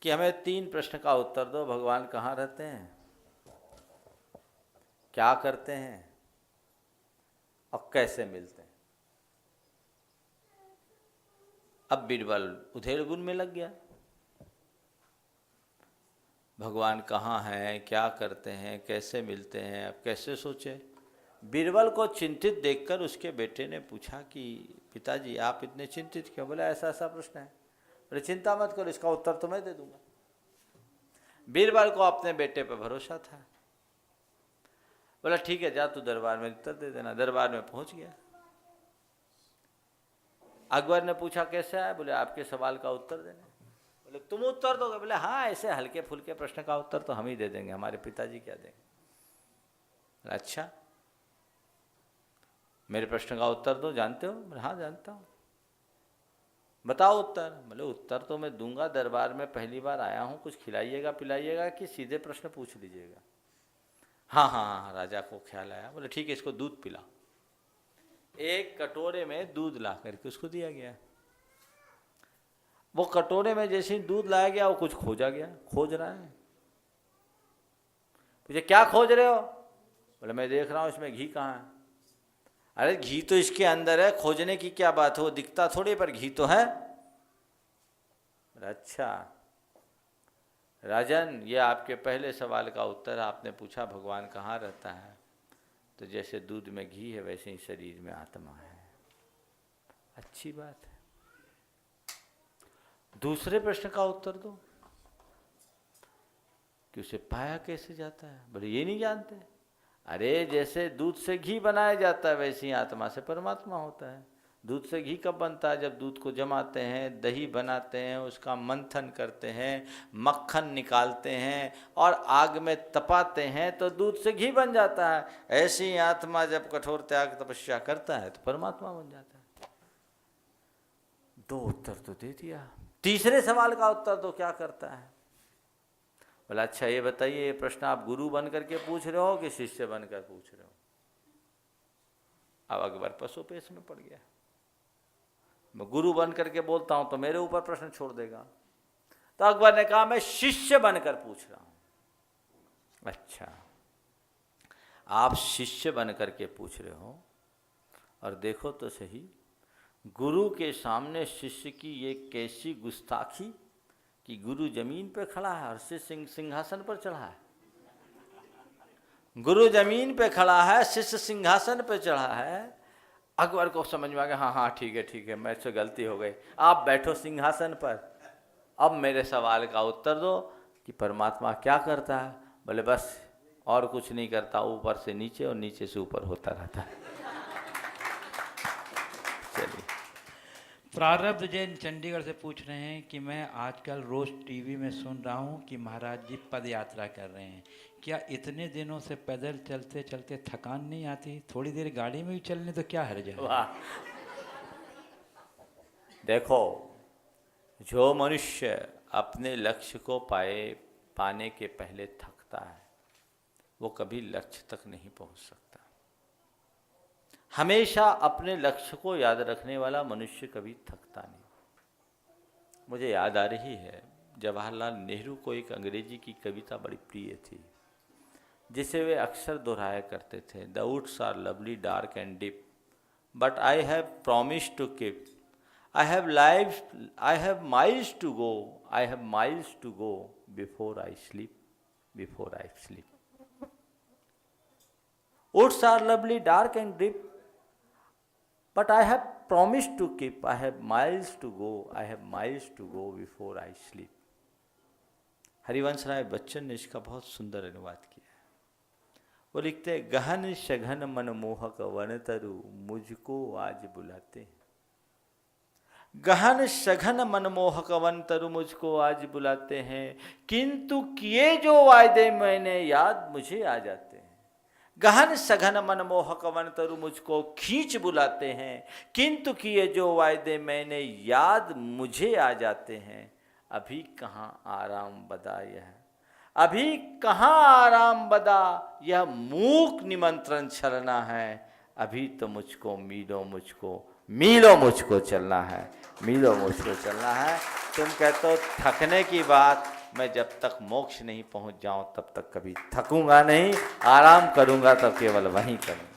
कि हमें 3 प्रश्न का उत्तर दो। भगवान कहाँ रहते हैं, क्या करते हैं और कैसे मिलते हैं? अब बीरबल उधेड़ बुन में लग गया। भगवान कहाँ हैं, क्या करते हैं, कैसे मिलते हैं, अब कैसे सोचे? बीरबल को चिंतित देखकर उसके बेटे ने पूछा कि पिताजी आप इतने चिंतित क्यों? बोला ऐसा ऐसा प्रश्न है। बोले चिंता मत करो, इसका उत्तर तो मैं दे दूंगा। बीरबल को अपने बेटे पर भरोसा था। बोला ठीक है, जा तू दरबार में उत्तर दे देना। दरबार में पहुंच गया। अकबर ने पूछा कैसे आए? बोले आपके सवाल का उत्तर देना। बोले तुम उत्तर दोगे? बोले हाँ, ऐसे हल्के फुल्के प्रश्न का उत्तर तो हम ही दे देंगे, हमारे पिताजी क्या देंगे। बोले अच्छा, मेरे प्रश्न का उत्तर दो, जानते हो? बोले हाँ जानता हूँ। बताओ उत्तर। बोले उत्तर तो मैं दूंगा, दरबार में पहली बार आया हूँ, कुछ खिलाइएगा पिलाइएगा कि सीधे प्रश्न पूछ लीजिएगा? हाँ हाँ हाँ, राजा को ख्याल आया। बोले ठीक है, इसको दूध पिला। एक कटोरे में दूध ला करके उसको दिया गया। वो कटोरे में जैसे ही दूध लाया गया वो कुछ खोज रहा है। पूछे क्या खोज रहे हो? बोले मैं देख रहा हूँ इसमें घी कहाँ है। अरे घी तो इसके अंदर है, खोजने की क्या बात है, वो दिखता थोड़ी पर घी तो है। अच्छा राजन, ये आपके पहले सवाल का उत्तर। आपने पूछा भगवान कहाँ रहता है, तो जैसे दूध में घी है वैसे ही शरीर में आत्मा है। अच्छी बात है। दूसरे प्रश्न का उत्तर दो कि उसे पाया कैसे जाता है। बोले ये नहीं जानते। अरे जैसे दूध से घी बनाया जाता है वैसे ही आत्मा से परमात्मा होता है। दूध से घी कब बनता है? जब दूध को जमाते हैं, दही बनाते हैं, उसका मंथन करते हैं, मक्खन निकालते हैं और आग में तपाते हैं तो दूध से घी बन जाता है। ऐसे ही आत्मा जब कठोर त्याग तपस्या करता है तो परमात्मा बन जाता है। 2 उत्तर तो दे दिया। तीसरे सवाल का उत्तर तो क्या करता है? बोला अच्छा ये बताइए, ये प्रश्न आप गुरु बन करके पूछ रहे हो कि शिष्य बनकर पूछ रहे हो? अब अकबर पसोपेश में पड़ गया। मैं गुरु बन करके बोलता हूं तो मेरे ऊपर प्रश्न छोड़ देगा। तो अकबर ने कहा मैं शिष्य बनकर पूछ रहा हूं। अच्छा, आप शिष्य बन करके पूछ रहे हो, और देखो तो सही गुरु के सामने शिष्य की ये कैसी गुस्ताखी कि गुरु जमीन पे खड़ा है और शिष्य सिंहासन पर चढ़ा है। गुरु जमीन पे खड़ा है, शिष्य सिंहासन पे चढ़ा है। अकबर को समझ में आ गया, हाँ हाँ ठीक है, मैं से गलती हो गई। आप बैठो सिंहासन पर, अब मेरे सवाल का उत्तर दो कि परमात्मा क्या करता है। बोले बस और कुछ नहीं करता, ऊपर से नीचे और नीचे से ऊपर होता रहता है। चलिए। प्रारब्ध जैन चंडीगढ़ से पूछ रहे हैं कि मैं आजकल रोज टीवी में सुन रहा हूँ कि महाराज जी पद यात्रा कर रहे हैं, क्या इतने दिनों से पैदल चलते चलते थकान नहीं आती? थोड़ी देर गाड़ी में भी चलने तो क्या हर्ज है? वाह, देखो जो मनुष्य अपने लक्ष्य को पाने के पहले थकता है वो कभी लक्ष्य तक नहीं पहुंच सकता। हमेशा अपने लक्ष्य को याद रखने वाला मनुष्य कभी थकता नहीं। मुझे याद आ रही है, जवाहरलाल नेहरू को एक अंग्रेजी की कविता बड़ी प्रिय थी जिसे वे अक्सर दोहराया करते थे। The woods are lovely dark and deep but I have promised to keep I have miles to go. I have miles to go before I sleep. Before I sleep. Woods are lovely, dark and deep, but I have promised to keep. I have miles to go. I have miles to go before I sleep. Harivansh Rai Bachchan ने इसका बहुत सुंदर अनुवाद किया है। वो लिखते हैं, गहन सघन मनमोहक वनतरु मुझको आज बुलाते हैं। गहन सघन मनमोहक वनतरु मुझको आज बुलाते हैं, किंतु किए जो वायदे मैंने याद मुझे आ जाते हैं। गहन सघन मनमोहक वनतरु मुझको खींच बुलाते हैं, किंतु किए जो वायदे मैंने याद मुझे आ जाते हैं। अभी कहाँ आराम बदा यह, अभी कहाँ आराम बदा यह मूक निमंत्रण छलना है। अभी तो मुझको मीलों मुझको चलना है, मीलों मुझको चलना है। तुम कहते हो थकने की बात, मैं जब तक मोक्ष नहीं पहुंच जाऊं तब तक कभी थकूंगा नहीं, आराम करूंगा तो केवल वहीं करूंगा।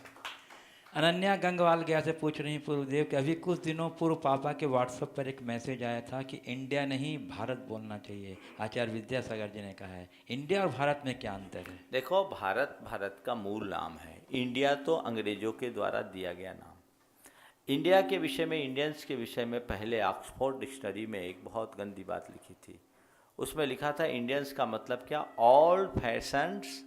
अनन्या गंगवाल गया से पूछ रही पूर्वदेव कि अभी कुछ दिनों पूर्व पापा के व्हाट्सएप पर एक मैसेज आया था कि इंडिया नहीं भारत बोलना चाहिए। आचार्य विद्यासागर जी ने कहा है, इंडिया और भारत में क्या अंतर है? देखो, भारत का मूल नाम है, इंडिया तो अंग्रेजों के द्वारा दिया गया नाम। इंडिया के विषय में, इंडियंस के विषय में पहले ऑक्सफोर्ड डिक्शनरी में एक बहुत गंदी बात लिखी थी। उसमें लिखा था इंडियंस का मतलब क्या, ओल्ड फैशन्स,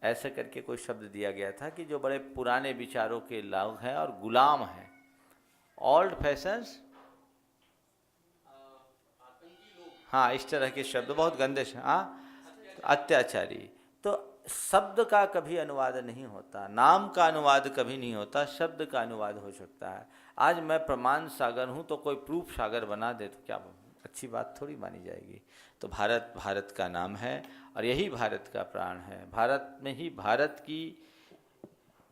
ऐसे करके कोई शब्द दिया गया था कि जो बड़े पुराने विचारों के लोग हैं और गुलाम हैं। ओल्ड फैशन्स, हाँ, इस तरह के शब्द बहुत गंदे, हाँ, अत्याचारी। तो शब्द का कभी अनुवाद नहीं होता, नाम का अनुवाद कभी नहीं होता, शब्द का अनुवाद हो सकता है। आज मैं प्रमाण सागर हूँ तो कोई प्रूफ सागर बना दे तो क्या अच्छी बात थोड़ी मानी जाएगी। तो भारत का नाम है और यही भारत का प्राण है। भारत में ही भारत की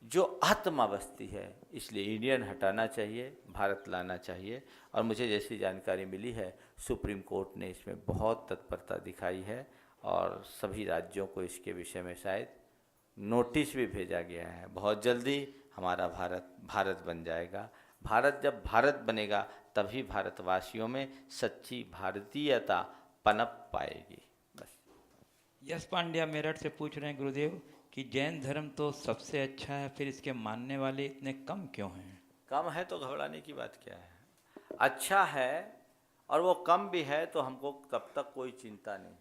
जो आत्मा बसती है, इसलिए इंडियन हटाना चाहिए, भारत लाना चाहिए। और मुझे जैसी जानकारी मिली है, सुप्रीम कोर्ट ने इसमें बहुत तत्परता दिखाई है और सभी राज्यों को इसके विषय में शायद नोटिस भी भेजा गया है। बहुत जल्दी हमारा भारत बन जाएगा। भारत जब भारत बनेगा तभी भारतवासियों में सच्ची भारतीयता पनप पाएगी। बस। यश पांड्या मेरठ से पूछ रहे हैं गुरुदेव कि जैन धर्म तो सबसे अच्छा है, फिर इसके मानने वाले इतने कम क्यों हैं? कम है तो घबराने की बात क्या है? अच्छा है और वो कम भी है तो हमको तब तक कोई चिंता नहीं।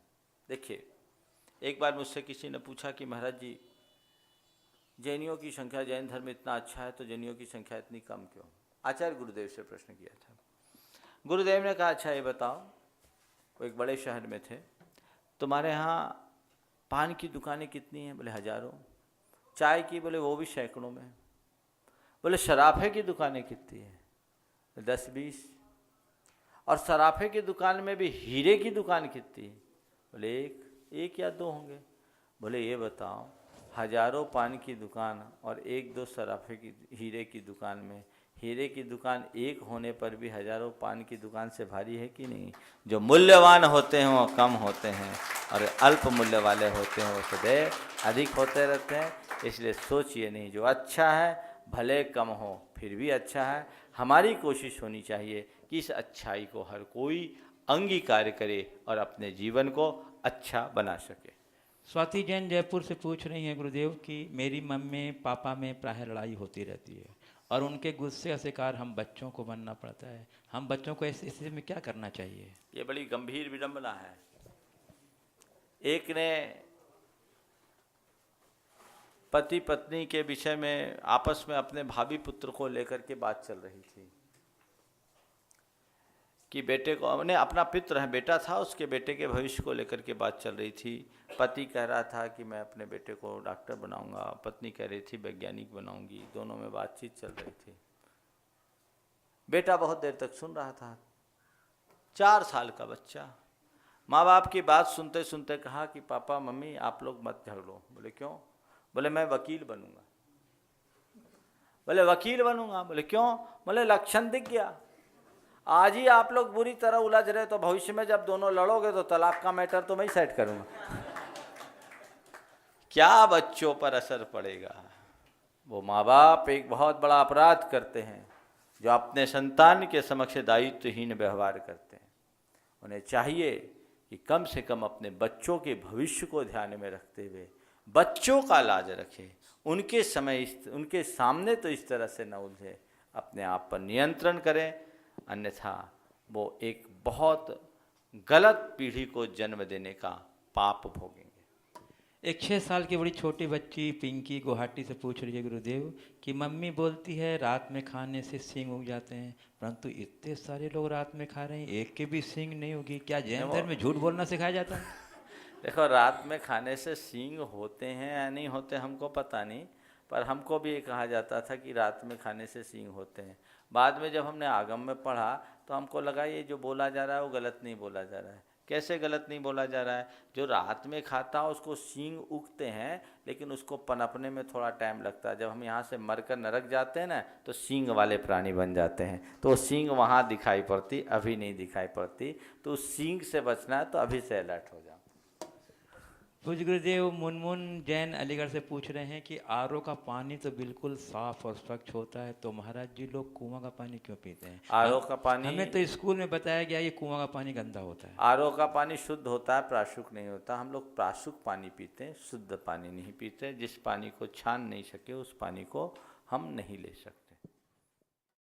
देखिए, एक बार मुझसे किसी ने पूछा कि महाराज जी, जैनियों की संख्या, जैन धर्म इतना अच्छा है तो जैनियों की संख्या इतनी कम क्यों? आचार्य गुरुदेव से प्रश्न किया था। गुरुदेव ने कहा, अच्छा ये बताओ, वो एक बड़े शहर में थे, तुम्हारे यहाँ पान की दुकानें कितनी हैं? बोले हजारों। चाय की? बोले वो भी सैकड़ों में। बोले शराफे की दुकानें कितनी हैं? 10-20। और शराफे की दुकान में भी हीरे की दुकान कितनी है? बोले एक या दो होंगे। बोले ये बताओ, हजारों पान की दुकान और 1-2 शराफे की हीरे की दुकान में, हीरे की दुकान एक होने पर भी हजारों पान की दुकान से भारी है कि नहीं? जो मूल्यवान होते हैं वो कम होते हैं और अल्प मूल्य वाले होते हैं वो सदैव अधिक होते रहते हैं। इसलिए सोचिए नहीं, जो अच्छा है भले कम हो फिर भी अच्छा है। हमारी कोशिश होनी चाहिए कि इस अच्छाई को हर कोई अंगीकार करे और अपने जीवन को अच्छा बना सके। स्वाति जैन जयपुर से पूछ रही हैं गुरुदेव कि मेरी मम्मी पापा में प्राय लड़ाई होती रहती है और उनके गुस्से का शिकार हम बच्चों को बनना पड़ता है। हम बच्चों को ऐसी स्थिति में क्या करना चाहिए? ये बड़ी गंभीर विडंबना है। एक ने पति पत्नी के विषय में आपस में अपने भावी पुत्र को लेकर के बात चल रही थी कि बेटे को, हमने अपना पुत्र है, बेटा था, उसके बेटे के भविष्य को लेकर के बात चल रही थी। पति कह रहा था कि मैं अपने बेटे को डॉक्टर बनाऊंगा, पत्नी कह रही थी वैज्ञानिक बनाऊंगी। दोनों में बातचीत चल रही थी। बेटा बहुत देर तक सुन रहा था। 4 साल का बच्चा माँ बाप की बात सुनते सुनते कहा कि पापा मम्मी आप लोग मत झगड़ो। बोले क्यों? बोले मैं वकील बनूंगा। बोले वकील बनूंगा? बोले क्यों? बोले लक्षण दिख गया, आज ही आप लोग बुरी तरह उलझ रहे तो भविष्य में जब दोनों लड़ोगे तो तलाक का मैटर तो मैं सेट करूंगा। क्या बच्चों पर असर पड़ेगा? वो माँ बाप एक बहुत बड़ा अपराध करते हैं। जो अपने संतान के समक्ष दायित्वहीन व्यवहार करते हैं, उन्हें चाहिए कि कम से कम अपने बच्चों के भविष्य को ध्यान में रखते हुए बच्चों का लाज रखें, उनके सामने तो इस तरह से न उलझे, अपने आप पर नियंत्रण करें, अन्यथा वो एक बहुत गलत पीढ़ी को जन्म देने का पाप भोगेंगे। एक 6 साल की बड़ी छोटी बच्ची पिंकी गुवाहाटी से पूछ रही है गुरुदेव कि मम्मी बोलती है रात में खाने से सींग उग जाते हैं, परंतु इतने सारे लोग रात में खा रहे हैं, एक के भी सींग नहीं उगी, क्या जैन धर्म में झूठ बोलना सिखाया जाता है? देखो, रात में खाने से सींग होते हैं या नहीं होते हमको पता नहीं, पर हमको भी ये कहा जाता था कि रात में खाने से सींग होते हैं। बाद में जब हमने आगम में पढ़ा तो हमको लगा ये जो बोला जा रहा है वो गलत नहीं बोला जा रहा है। कैसे गलत नहीं बोला जा रहा है? जो रात में खाता है उसको सींग उगते हैं, लेकिन उसको पनपने में थोड़ा टाइम लगता है। जब हम यहाँ से मरकर नरक जाते हैं ना, तो सींग वाले प्राणी बन जाते हैं, तो वो सींग वहाँ दिखाई पड़ती, अभी नहीं दिखाई पड़ती। तो उस सींग से बचना है तो अभी से अलर्ट हो जाओ। पूज्य गुरुदेव मुनमुन जैन अलीगढ़ से पूछ रहे हैं कि आरओ का पानी तो बिल्कुल साफ और स्वच्छ होता है, तो महाराज जी लोग कुआं का पानी क्यों पीते हैं? आरओ का पानी, हमें तो स्कूल में बताया गया ये कुआं का पानी गंदा होता है। आरओ का पानी शुद्ध होता है, प्राशुक नहीं होता। हम लोग प्राशुक पानी पीते हैं, शुद्ध पानी नहीं पीते। जिस पानी को छान नहीं सके उस पानी को हम नहीं ले सकते।